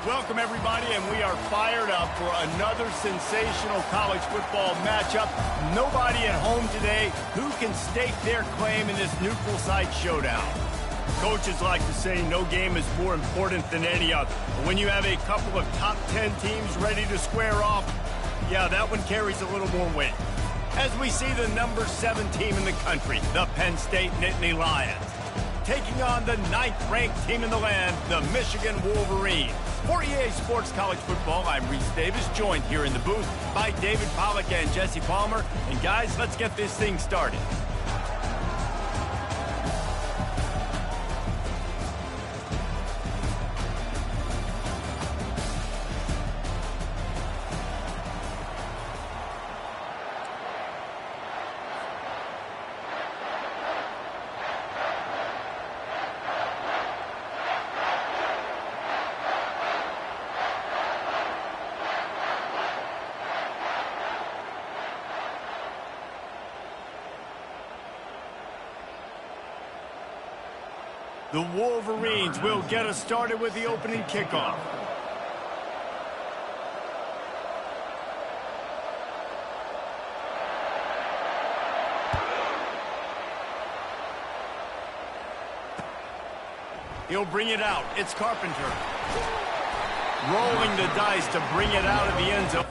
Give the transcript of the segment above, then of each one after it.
Welcome, everybody, and we are fired up for another sensational college football matchup. Nobody at home today who can stake their claim in this neutral site showdown. Coaches like to say no game is more important than any other. But when you have a couple of top 10 teams ready to square off, yeah, that one carries a little more weight. As we see the number 7 team in the country, the Penn State Nittany Lions, taking on the 9th-ranked team in the land, the Michigan Wolverines. For EA Sports College Football, I'm Reese Davis, joined here in the booth by David Pollack and Jesse Palmer. And guys, let's get this thing started. The Wolverines will get us started with the opening kickoff. He'll bring it out. It's Carpenter. Rolling the dice to bring it out of the end zone.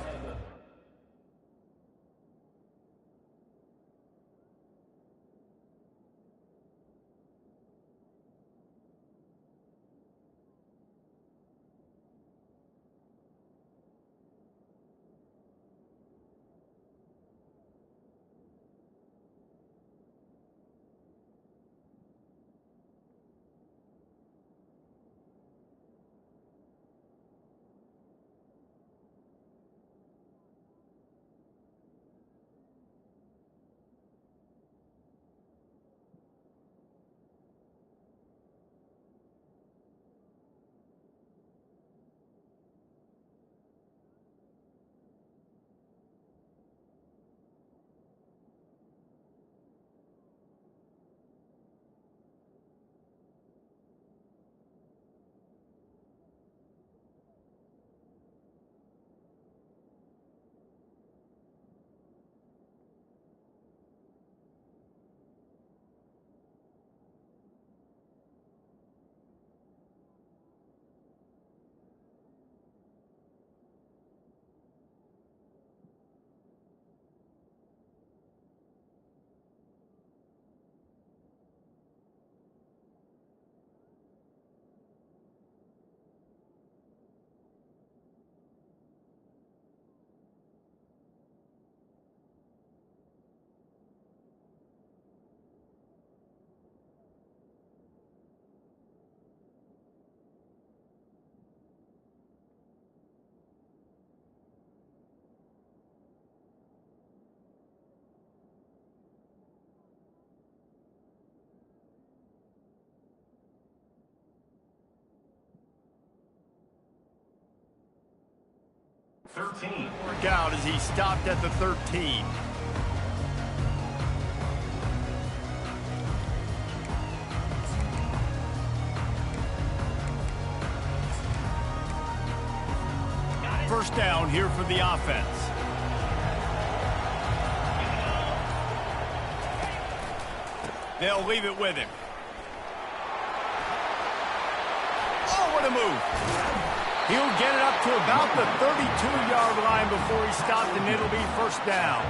Work out as he stopped at the 13. First down here for the offense. They'll leave it with him. Oh, what a move. He'll get it up to about the 32-yard line before he stopped, and it'll be first down.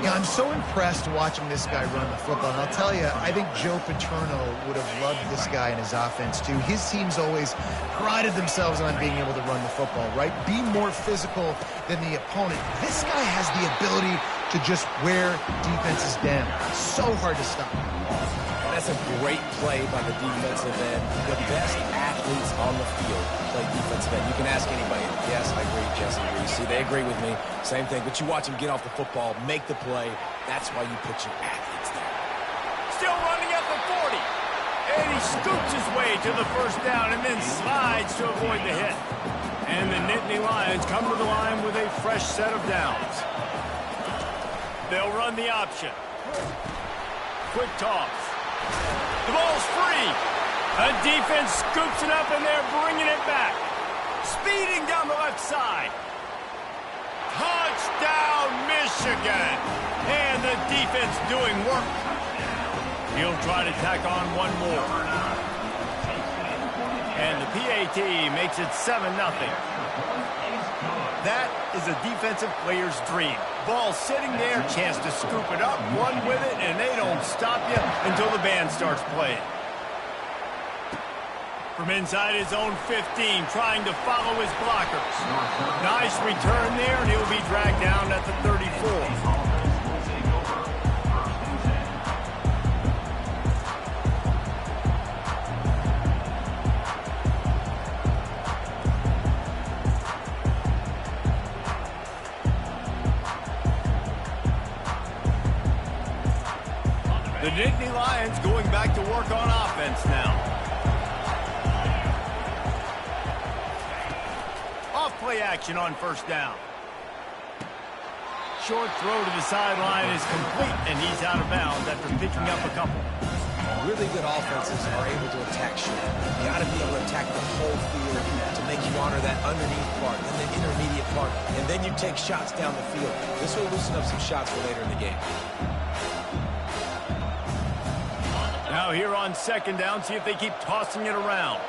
Yeah, I'm so impressed watching this guy run the football. And I'll tell you, I think Joe Paterno would have loved this guy in his offense, too. His teams always prided themselves on being able to run the football, right? Be more physical than the opponent. This guy has the ability to just wear defenses down. So hard to stop. That's a great play by the defensive end. The best athletes on the field play defensive end. You can ask anybody. Yes, I agree, Jesse. See, they agree with me. Same thing. But you watch them get off the football, make the play. That's why you put your athletes there. Still running at the 40. And he scoops his way to the first down and then slides to avoid the hit. And the Nittany Lions come to the line with a fresh set of downs. They'll run the option. Quick toss. The ball's free. A defense scoops it up, and they're bringing it back. speeding down the left side. Touchdown, Michigan. And the defense doing work. He'll try to tack on one more. And the PAT makes it 7-0. That is a defensive player's dream. Ball sitting there, chance to scoop it up, run with it, and they don't stop you until the band starts playing. From inside his own 15, trying to follow his blockers. Nice return there, and he'll be dragged down at the 34. The Nittany Lions going back to work on offense now. Off-play action on first down. Short throw to the sideline is complete, and he's out of bounds after picking up a couple. Really good offenses are able to attack short. You got to be able to attack the whole field to make you honor that underneath part and the intermediate part, and then you take shots down the field. This will loosen up some shots for later in the game. Now here on second down, see if they keep tossing it around.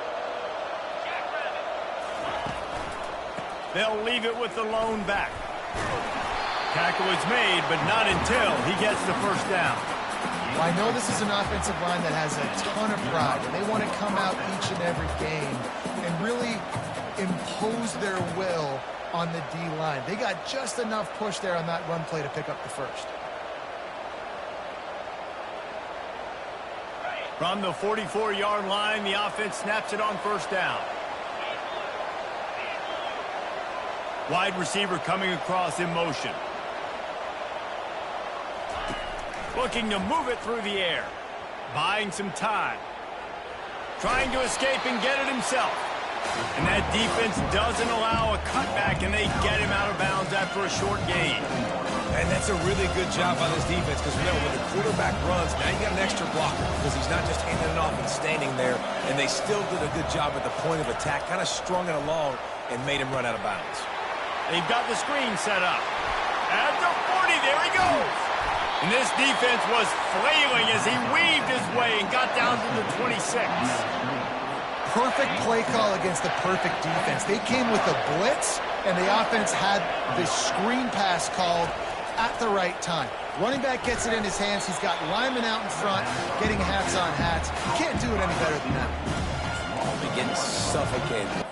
They'll leave it with the lone back. Tackle is made, but not until he gets the first down. Well, I know this is an offensive line that has a ton of pride, and they want to come out each and every game and really impose their will on the D-line. They got just enough push there on that run play to pick up the first. From the 44-yard line, the offense snaps it on first down. Wide receiver coming across in motion. Looking to move it through the air. Buying some time. Trying to escape and get it himself. And that defense doesn't allow a cutback, and they get him out of bounds after a short gain. And that's a really good job by this defense because, remember, when the quarterback runs, now you got an extra blocker because he's not just handing it off and standing there. And they still did a good job at the point of attack, kind of strung it along and made him run out of bounds. They've got the screen set up. At the 40, there he goes. And this defense was flailing as he weaved his way and got down to the 26. Perfect play call against the perfect defense. They came with a blitz, and the offense had the screen pass called at the right time. Running back gets it in his hands. He's got linemen out in front, getting hats on hats. You can't do it any better than that. Oh, they're getting suffocated.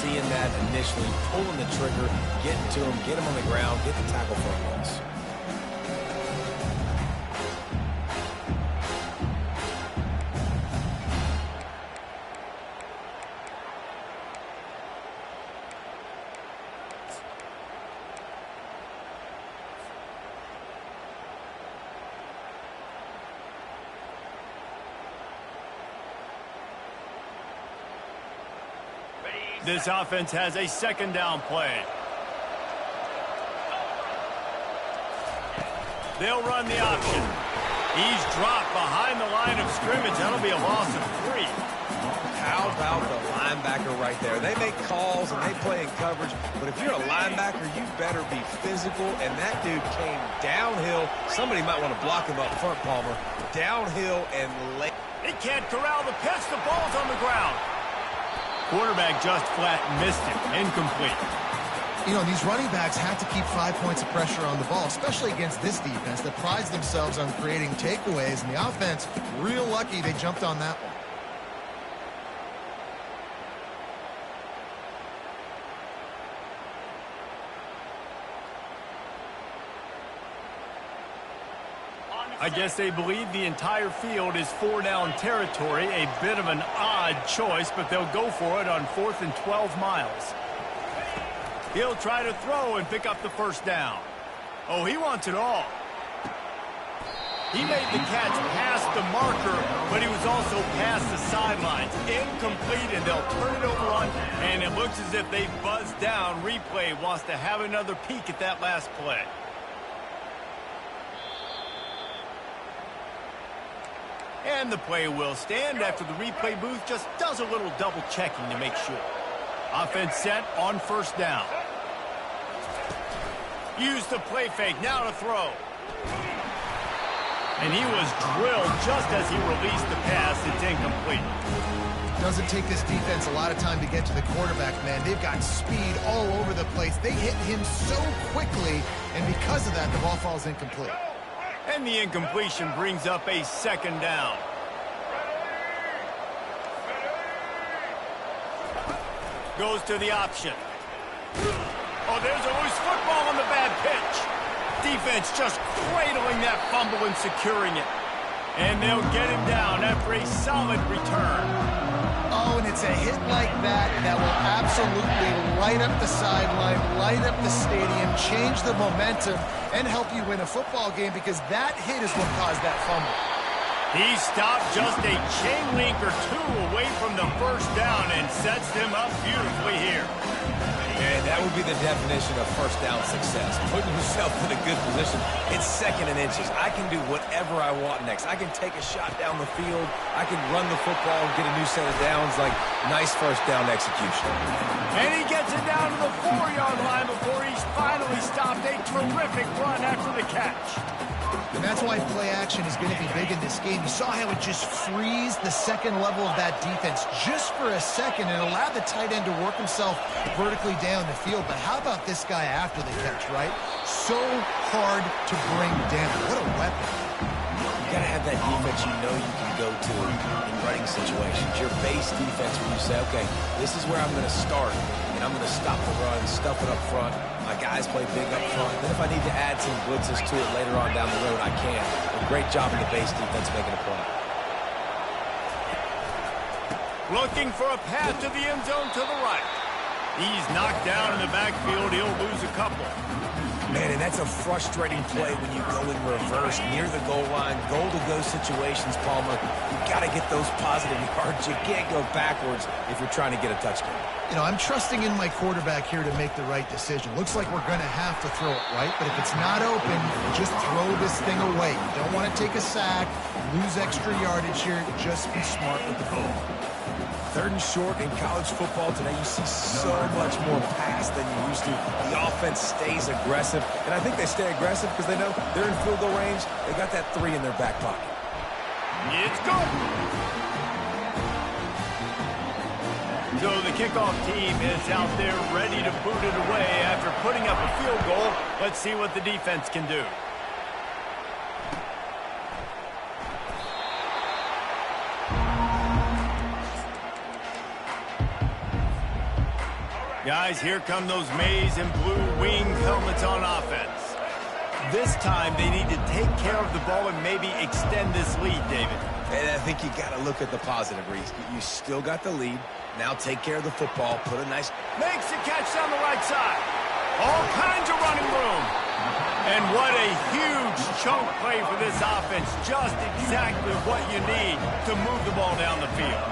seeing that initially, pulling the trigger, getting to him, get him on the ground, get the tackle for a loss. This offense has a second down play. They'll run the option. He's dropped behind the line of scrimmage. That'll be a loss of 3. How about the linebacker right there? They make calls and they play in coverage, but if you're a linebacker, you better be physical, and that dude came downhill. Somebody might want to block him up front, Palmer. Downhill and late. He can't corral the pitch. The ball's on the ground. Quarterback just flat missed it. Incomplete. You know, these running backs have to keep 5 points of pressure on the ball, especially against this defense that prides themselves on creating takeaways. And the offense, real lucky they jumped on that one. I guess they believe the entire field is 4-down territory. A bit of an odd choice, but they'll go for it on 4th and 12 miles. He'll try to throw and pick up the first down. Oh, he wants it all. He made the catch past the marker, but he was also past the sidelines. Incomplete, and they'll turn it over on, and it looks as if they buzzed down. Replay wants to have another peek at that last play. And the play will stand after the replay booth just does a little double checking to make sure. Offense set on first down. Use the play fake, now to throw. And he was drilled just as he released the pass. It's incomplete. Doesn't take this defense a lot of time to get to the quarterback, man. They've got speed all over the place. They hit him so quickly, and because of that, the ball falls incomplete. And the incompletion brings up a second down. Goes to the option. Oh, there's a loose football on the bad pitch. Defense just cradling that fumble and securing it. And they'll get him down after a solid return. Oh, and it's a hit like that that will absolutely light up the sideline, light up the stadium, change the momentum, and help you win a football game, because that hit is what caused that fumble. He stopped just a chain link or 2 away from the first down and sets them up beautifully here. And that would be the definition of first down success. Putting yourself in a good position. It's 2nd and inches. I can do whatever I want next. I can take a shot down the field. I can run the football and get a new set of downs. Like, nice first down execution. And he gets it down to the 4-yard line before he's finally stopped. A terrific run after the catch. And that's why play action is going to be big in this game. You saw how it just frees the second level of that defense just for a second and allowed the tight end to work himself vertically down the field. But how about this guy after the catch, right? So hard to bring down. What a weapon. You got to have that defense you know you can go to in running situations. Your base defense where you say, okay, this is where I'm going to start, and I'm going to stop the run, stuff it up front. My guys play big up front. Then if I need to add some blitzes to it later on down the road, I can. A great job in the base defense making a play. Looking for a pass to the end zone to the right. He's knocked down in the backfield. He'll lose a couple. Man, and that's a frustrating play when you go in reverse near the goal line. Goal-to-go situations, Palmer. You've got to get those positive yards. You can't go backwards if you're trying to get a touchdown. You know, I'm trusting in my quarterback here to make the right decision. Looks like we're going to have to throw it, right? But if it's not open, just throw this thing away. You don't want to take a sack, lose extra yardage here. Just be smart with the ball. 3rd and short in college football today. You see so much more pass than you used to. The offense stays aggressive, and I think they stay aggressive because they know they're in field goal range. They got that 3 in their back pocket. It's good. So the kickoff team is out there ready to boot it away after putting up a field goal. Let's see what the defense can do. Guys, here come those maize and blue wing helmets on offense. This time, they need to take care of the ball and maybe extend this lead, David. And I think you got to look at the positive, Reese. You still got the lead. Now take care of the football. Put a nice... Makes the catch down the right side. All kinds of running room. And what a huge chunk play for this offense. Just exactly what you need to move the ball down the field.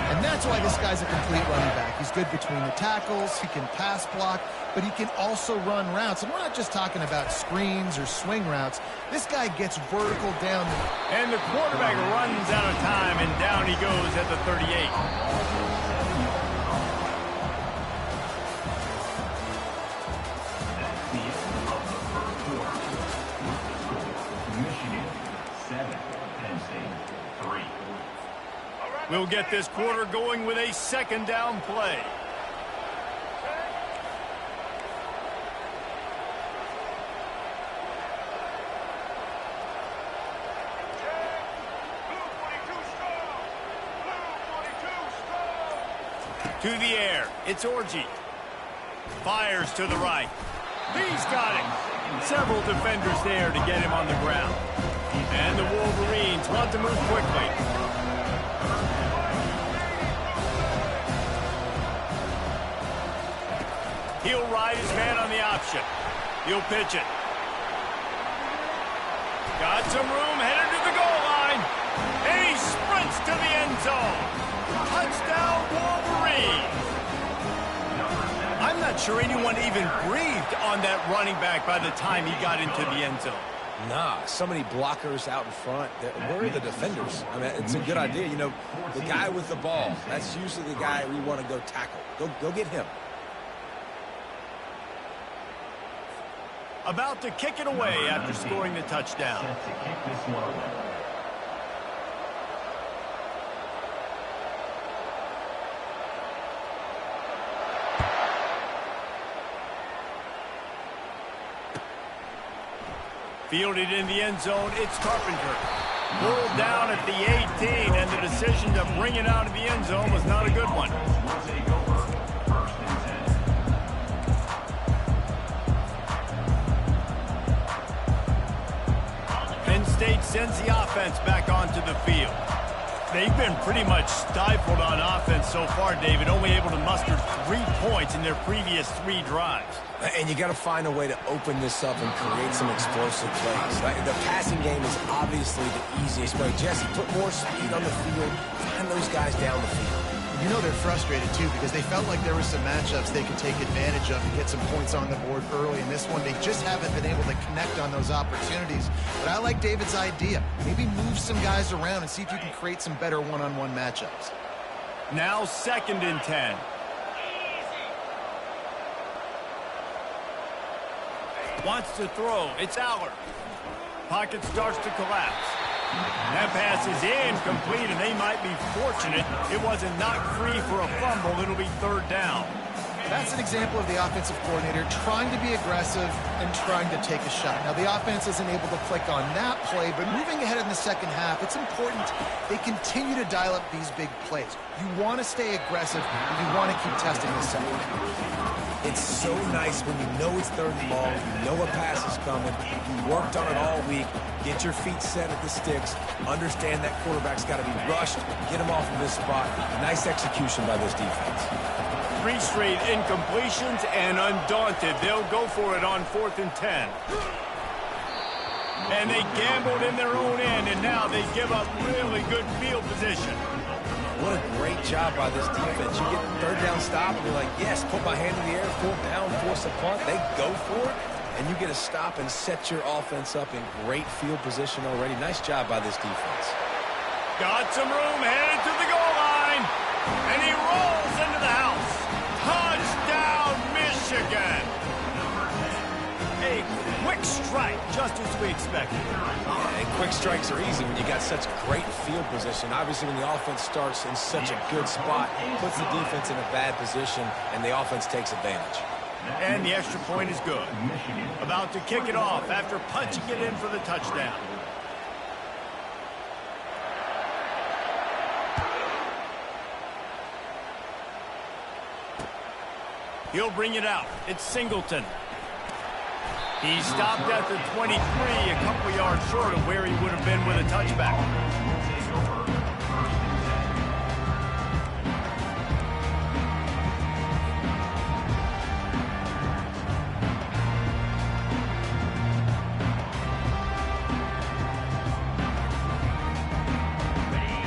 And that's why this guy's a complete running back. He's good between the tackles, he can pass block, but he can also run routes. And we're not just talking about screens or swing routes. This guy gets vertical down. And the quarterback runs out of time, and down he goes at the 38. We'll get this quarter going with a second down play. To the air, it's Orji. Fires to the right. He's got it. Several defenders there to get him on the ground. And the Wolverines want to move quickly. He'll ride his man on the option. He'll pitch it. Got some room, headed to the goal line. And he sprints to the end zone. Touchdown, Wolverines. I'm not sure anyone even breathed on that running back by the time he got into the end zone. Nah, so many blockers out in front. Where are the defenders? I mean, it's a good idea. You know, the guy with the ball, that's usually the guy we want to go tackle. Go get him. About to kick it away after scoring the touchdown. Fielded in the end zone, it's Carpenter. Pulled down at the 18, and the decision to bring it out of the end zone was not a good one. State sends the offense back onto the field. They've been pretty much stifled on offense so far, David, only able to muster 3 points in their previous 3 drives. And you got to find a way to open this up and create some explosive plays. The passing game is obviously the easiest way. Jesse, put more speed on the field, find those guys down the field. You know they're frustrated, too, because they felt like there were some matchups they could take advantage of and get some points on the board early. In this one, they just haven't been able to connect on those opportunities. But I like David's idea. Maybe move some guys around and see if you can create some better one-on-one matchups. Now 2nd and 10. Wants to throw. It's Aller. Pocket starts to collapse. That pass is incomplete, and they might be fortunate it wasn't knocked free for a fumble. It'll be 3rd down. That's an example of the offensive coordinator trying to be aggressive and trying to take a shot. Now, the offense isn't able to click on that play, but moving ahead in the second half, it's important they continue to dial up these big plays. You want to stay aggressive, and you want to keep testing the second half. It's so nice when you know it's 3rd and long, you know a pass is coming, you worked on it all week, get your feet set at the sticks, understand that quarterback's got to be rushed, get him off of this spot. Nice execution by this defense. 3 straight incompletions, and undaunted, they'll go for it on 4th and 10. And they gambled in their own end, and now they give up really good field position. What a great job by this defense. You get 3rd down stop, and you're like, yes, put my hand in the air, 4th down, force a punt. They go for it, and you get a stop and set your offense up in great field position already. Nice job by this defense. Got some room, headed to the goal line, and he rolls into the house. Touchdown, Michigan! A quick strike, just as we expected. And quick strikes are easy when you got such great field position. Obviously, when the offense starts in such a good spot, puts the defense in a bad position, and the offense takes advantage. And the extra point is good. About to kick it off after punching it in for the touchdown. He'll bring it out. It's Singleton. He stopped at the 23, a couple yards short of where he would have been with a touchback.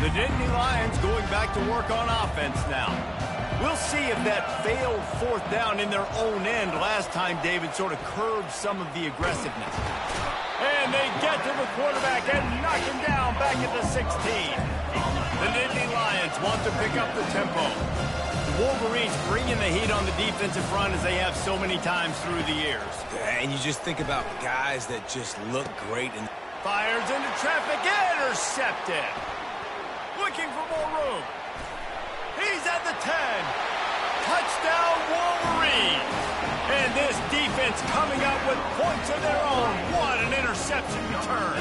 The Nittany Lions going back to work on offense now. We'll see if that failed fourth down in their own end last time, David, sort of curbed some of the aggressiveness. And they get to the quarterback and knock him down back at the 16. The Nittany Lions want to pick up the tempo. The Wolverines bringing the heat on the defensive front as they have so many times through the years. And you just think about guys that just look great. And fires into traffic, intercepted. Looking for more room. He's at the 10. Touchdown, Wolverine. And this defense coming up with points of their own. What an interception return.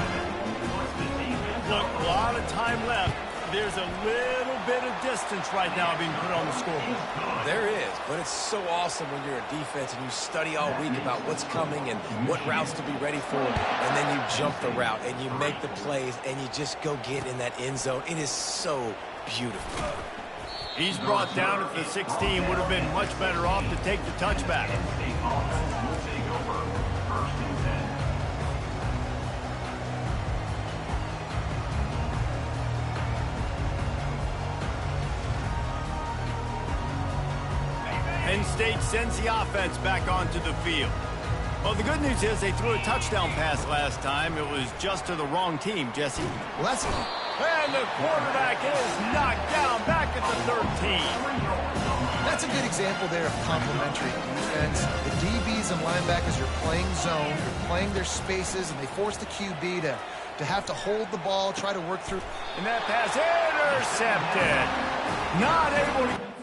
Look, a lot of time left. There's a little bit of distance right now being put on the scoreboard. There is, but it's so awesome when you're a defense and you study all week about what's coming and what routes to be ready for, and then you jump the route and you make the plays and you just go get in that end zone. It is so beautiful. He's brought down at the 16. Would have been much better off to take the touchback. Penn State sends the offense back onto the field. Well, the good news is they threw a touchdown pass last time. It was just to the wrong team, Jesse. Well, that's... And the quarterback is knocked down back at the 13. That's a good example there of complementary defense. The DBs and linebackers are playing zone, they're playing their spaces, and they force the QB to have to hold the ball, try to work through. And that pass intercepted. Not able to...